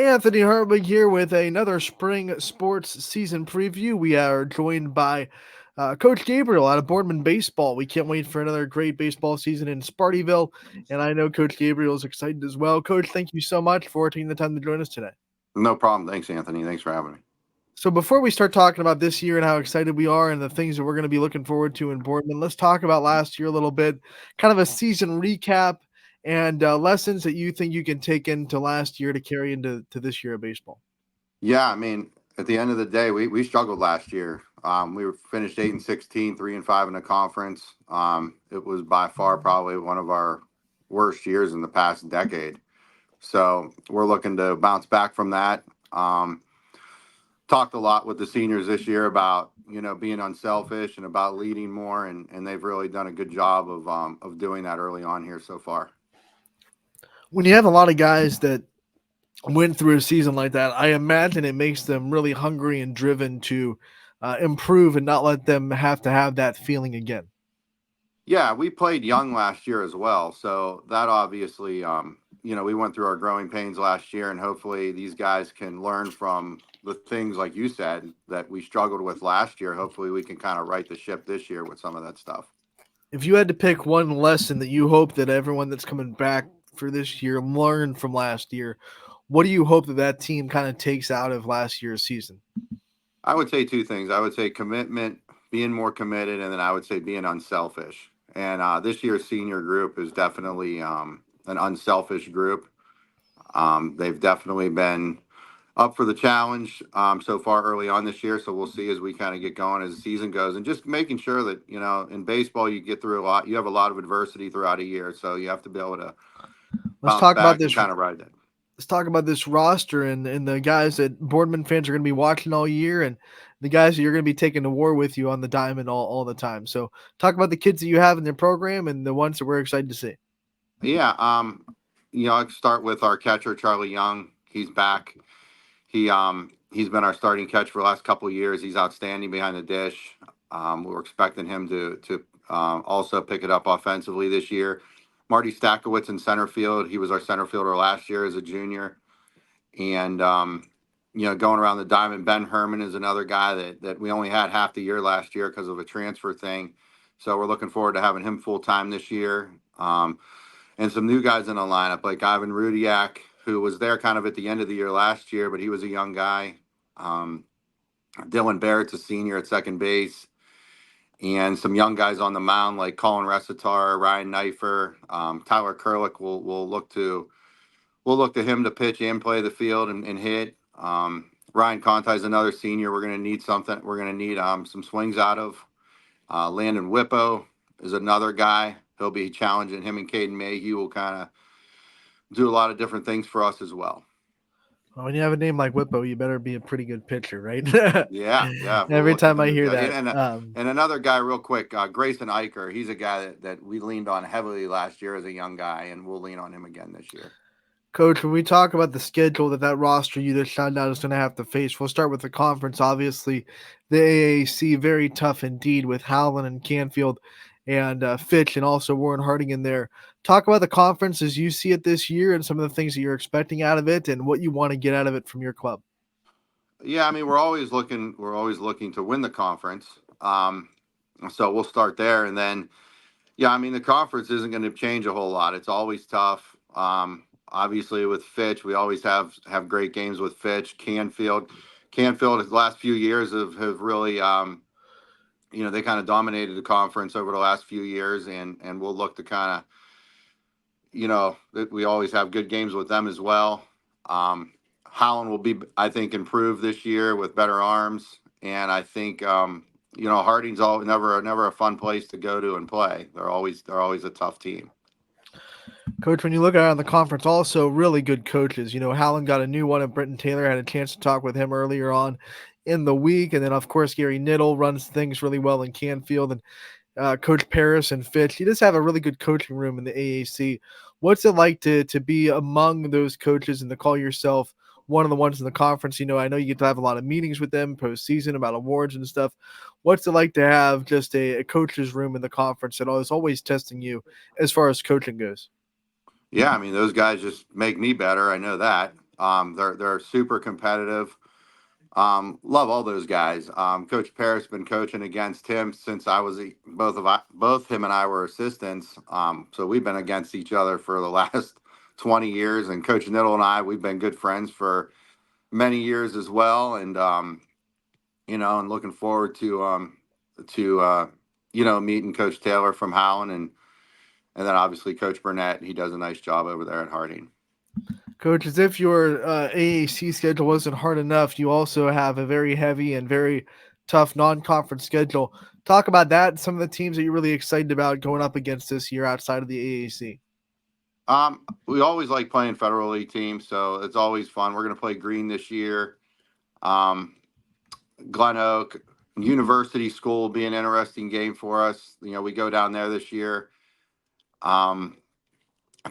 Anthony Hartwig here with another spring sports season preview. We are joined by Coach Gabriel out of Boardman Baseball. We can't wait for another great baseball season in Spartyville, and I know Coach Gabriel is excited as well. Coach, thank you so much for taking the time to join us today. No problem. Thanks, Anthony. Thanks for having me. So before we start talking about this year and how excited we are and the things that we're going to be looking forward to in Boardman, let's talk about last year a little bit, kind of a season recap and lessons that you think you can take into last year to carry into this year of baseball. Yeah, I mean, at the end of the day, we struggled last year. We were finished 8-16, 3-5 in the conference. It was by far probably one of our worst years in the past decade. So we're looking to bounce back from that. Talked a lot with the seniors this year about being unselfish and about leading more, and they've really done a good job of doing that early on here so far. When you have a lot of guys that went through a season like that, I imagine it makes them really hungry and driven to improve and not let them have to have that feeling again. Yeah, we played young last year as well. So that obviously, we went through our growing pains last year, and hopefully these guys can learn from the things, like you said, that we struggled with last year. Hopefully we can kind of right the ship this year with some of that stuff. If you had to pick one lesson that you hope that everyone that's coming back for this year learned from last year, what do you hope that that team kind of takes out of last year's season? I would say two things. I would say commitment, being more committed, and then I would say being unselfish. And this year's senior group is definitely an unselfish group. They've definitely been up for the challenge so far early on this year. So we'll see as we kind of get going as the season goes, and just making sure that in baseball you get through a lot. You have a lot of adversity throughout a year, so you have to be able to Let's bounce talk about back and this. kind of ride that. Let's talk about this roster and the guys that Boardman fans are going to be watching all year and the guys that you're going to be taking to war with you on the diamond all the time. So talk about the kids that you have in their program and the ones that we're excited to see. Yeah, I can start with our catcher Charlie Young. He's back. He's been our starting catch for the last couple of years. He's outstanding behind the dish. We're expecting him to also pick it up offensively this year. Marty Stakowitz in center field. He was our center fielder last year as a junior. And going around the diamond, Ben Herman is another guy that we only had half the year last year because of a transfer thing. So we're looking forward to having him full time this year. And some new guys in the lineup like Ivan Rudiak, who was there kind of at the end of the year last year, but he was a young guy. Um, Dylan Barrett's a senior at second base, and some young guys on the mound like Colin Resitar, Ryan Knifer, Tyler Kerlick. We'll look to him to pitch and play the field and hit. Ryan Conti is another senior. We're going to need something. We're going to need some swings out of. Landon Whippo is another guy. He'll be challenging him, and Caden Mayhew will kind of do a lot of different things for us as well. Well, when you have a name like Whippo, you better be a pretty good pitcher, right? Yeah, we'll Every look to time I him. hear Yeah, that. and another guy, real quick, Grayson Eicher. He's a guy that we leaned on heavily last year as a young guy, and we'll lean on him again this year. Coach, when we talk about the schedule that roster you just shot out is going to have to face, we'll start with the conference. Obviously, the AAC, very tough indeed with Howland and Canfield and Fitch and also Warren Harding in there. Talk about the conference as you see it this year and some of the things that you're expecting out of it and what you want to get out of it from your club. Yeah, I mean, we're always looking. We're always looking to win the conference. So we'll start there, and then yeah, I mean, the conference isn't going to change a whole lot. It's always tough. Obviously, with Fitch, we always have great games with Fitch. Canfield, the last few years have really, they kind of dominated the conference over the last few years, and we'll look to kind of, that we always have good games with them as well. Holland will be, I think, improved this year with better arms, and I think, Harding's all never a fun place to go to and play. They're always a tough team. Coach, when you look around the conference, also really good coaches. Howland got a new one, and Brenton Taylor had a chance to talk with him earlier on in the week. And then, of course, Gary Niddle runs things really well in Canfield. And Coach Paris and Fitch. You just have a really good coaching room in the AAC. What's it like to be among those coaches and to call yourself one of the ones in the conference? I know you get to have a lot of meetings with them postseason about awards and stuff. What's it like to have just a coach's room in the conference that is always testing you as far as coaching goes? Yeah, I mean, those guys just make me better. I know that. They're super competitive. Love all those guys. Coach Parrish been coaching against him since both him and I were assistants. So we've been against each other for the last 20 years. And Coach Niddle and I, we've been good friends for many years as well. And and looking forward to meeting Coach Taylor from Howland, and then obviously Coach Burnett. He does a nice job over there at Harding. Coach, as if your AAC schedule wasn't hard enough, you also have a very heavy and very tough non-conference schedule. Talk about that. Some of the teams that you're really excited about going up against this year outside of the AAC. We always like playing Federal League teams, so it's always fun. We're going to play Green this year. Um, Glen Oak University School will be an interesting game for us. We go down there this year. Um,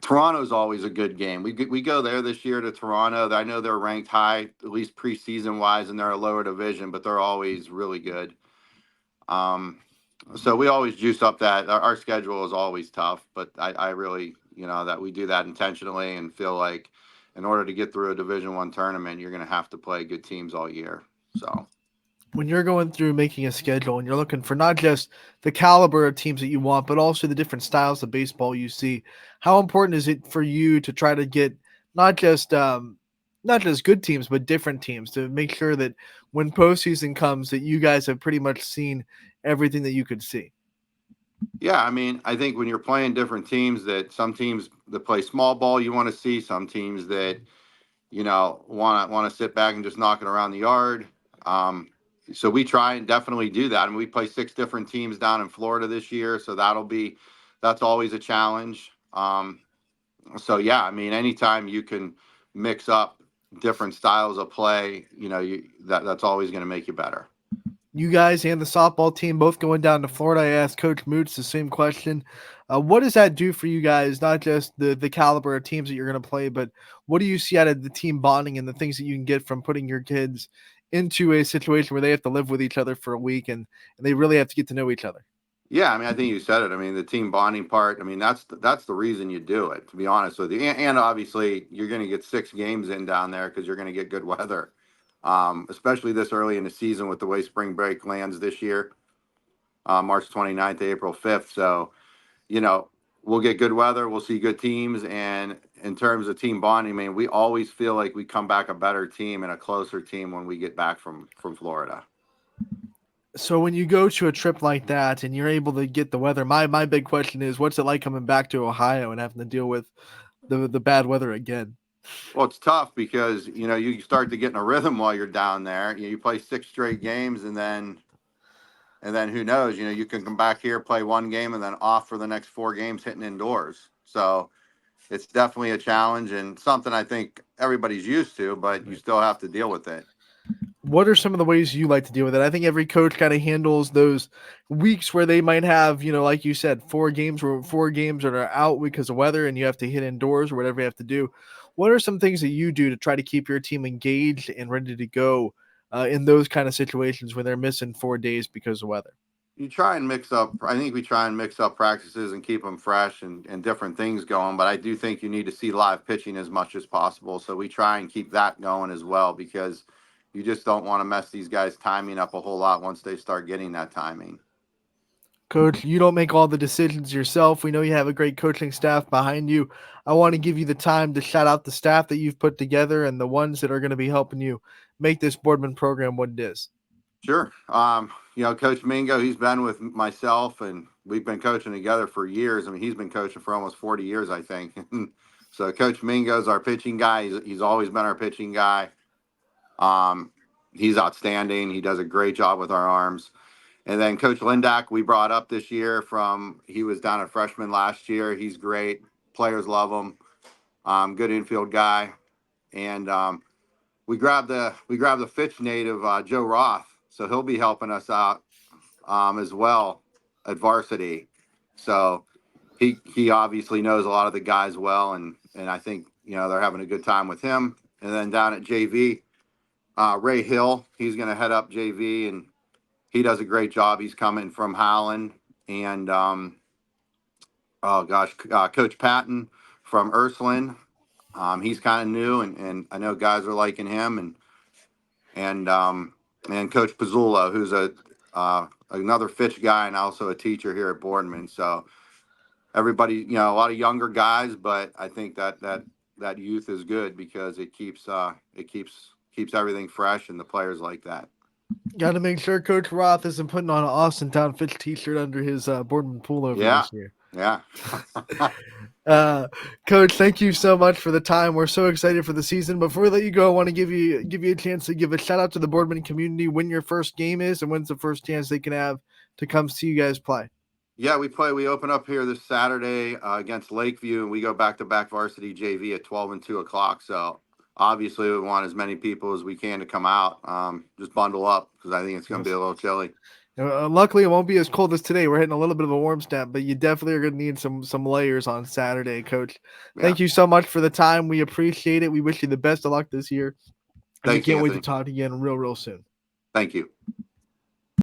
Toronto's always a good game. We go there this year to Toronto. I know they're ranked high, at least preseason wise, and they're a lower division, but they're always really good. Um, so we always juice up that our schedule is always tough, but I really, that we do that intentionally and feel like in order to get through a Division I tournament, you're going to have to play good teams all year. So. When you're going through making a schedule and you're looking for not just the caliber of teams that you want, but also the different styles of baseball you see, how important is it for you to try to get not just not just good teams, but different teams to make sure that when postseason comes, that you guys have pretty much seen everything that you could see? Yeah, I mean, I think when you're playing different teams, that some teams that play small ball you want to see, some teams that want to sit back and just knock it around the yard. Um, so we try and definitely do that. I mean, we play 6 different teams down in Florida this year, so that's always a challenge. So yeah, I mean, anytime you can mix up different styles of play, that's always going to make you better. You guys and the softball team both going down to Florida. I asked Coach Moots the same question. What does that do for you guys? Not just the caliber of teams that you're going to play, but what do you see out of the team bonding and the things that you can get from putting your kids into a situation where they have to live with each other for a week and they really have to get to know each other? Yeah, I mean, I think you said it. I mean, the team bonding part. I mean, that's the reason you do it. To be honest with you, and obviously you're going to get 6 games in down there because you're going to get good weather, especially this early in the season with the way spring break lands this year, March 29th to April 5th. So you know we'll get good weather, we'll see good teams, and in terms of team bonding, I mean, we always feel like we come back a better team and a closer team when we get back from Florida. So when you go to a trip like that and you're able to get the weather, my big question is, what's it like coming back to Ohio and having to deal with the bad weather again? Well, it's tough because you start to get in a rhythm while you're down there. You play 6 straight games, and then who knows? You can come back here, play one game, and then off for the next 4 games hitting indoors. So it's definitely a challenge and something I think everybody's used to, but you still have to deal with it. What are some of the ways you like to deal with it? I think every coach kind of handles those weeks where they might have, like you said, 4 games that are out because of weather and you have to hit indoors or whatever you have to do. What are some things that you do to try to keep your team engaged and ready to go in those kind of situations when they're missing 4 days because of weather? You try and mix up. I think we try and mix up practices and keep them fresh and different things going. But I do think you need to see live pitching as much as possible. So we try and keep that going as well because you just don't want to mess these guys' timing up a whole lot once they start getting that timing. Coach, you don't make all the decisions yourself. We know you have a great coaching staff behind you. I want to give you the time to shout out the staff that you've put together and the ones that are going to be helping you make this Boardman program what it is. Sure. Coach Mingo, he's been with myself and we've been coaching together for years. I mean, he's been coaching for almost 40 years, I think. So Coach Mingo's our pitching guy. He's always been our pitching guy. Um, he's outstanding. He does a great job with our arms. And then Coach Lindak, we brought up this year he was down at freshman last year. He's great. Players love him. Good infield guy. And we grabbed the Fitch native Joe Roth, so he'll be helping us out as well at varsity. So he obviously knows a lot of the guys well, and I think they're having a good time with him. And then down at JV, Ray Hill, he's going to head up JV, and he does a great job. He's coming from Howland, and oh gosh, Coach Patton from Ursuline. He's kind of new, and I know guys are liking him, and Coach Pizzullo, who's another Fitch guy and also a teacher here at Boardman. So everybody, a lot of younger guys, but I think that youth is good because it keeps everything fresh, and the players like that. Got to make sure Coach Roth isn't putting on an Austin Town Fitch t-shirt under his Boardman pullover Yeah, this year. yeah. Uh, Coach, thank you so much for the time. We're so excited for the season. Before we let you go, I want to give you a chance to give a shout out to the Boardman community when your first game is and when's the first chance they can have to come see you guys play. Yeah, we open up here this Saturday against Lakeview, and we go back to back varsity JV at 12 and 2 o'clock. So obviously, we want as many people as we can to come out. Just bundle up because I think it's going to be a little chilly. Luckily, it won't be as cold as today. We're hitting a little bit of a warm snap, but you definitely are going to need some layers on Saturday, Coach. Yeah. Thank you so much for the time. We appreciate it. We wish you the best of luck this year, and we Thanks, can't wait to Anthony. talk again real soon. Thank you.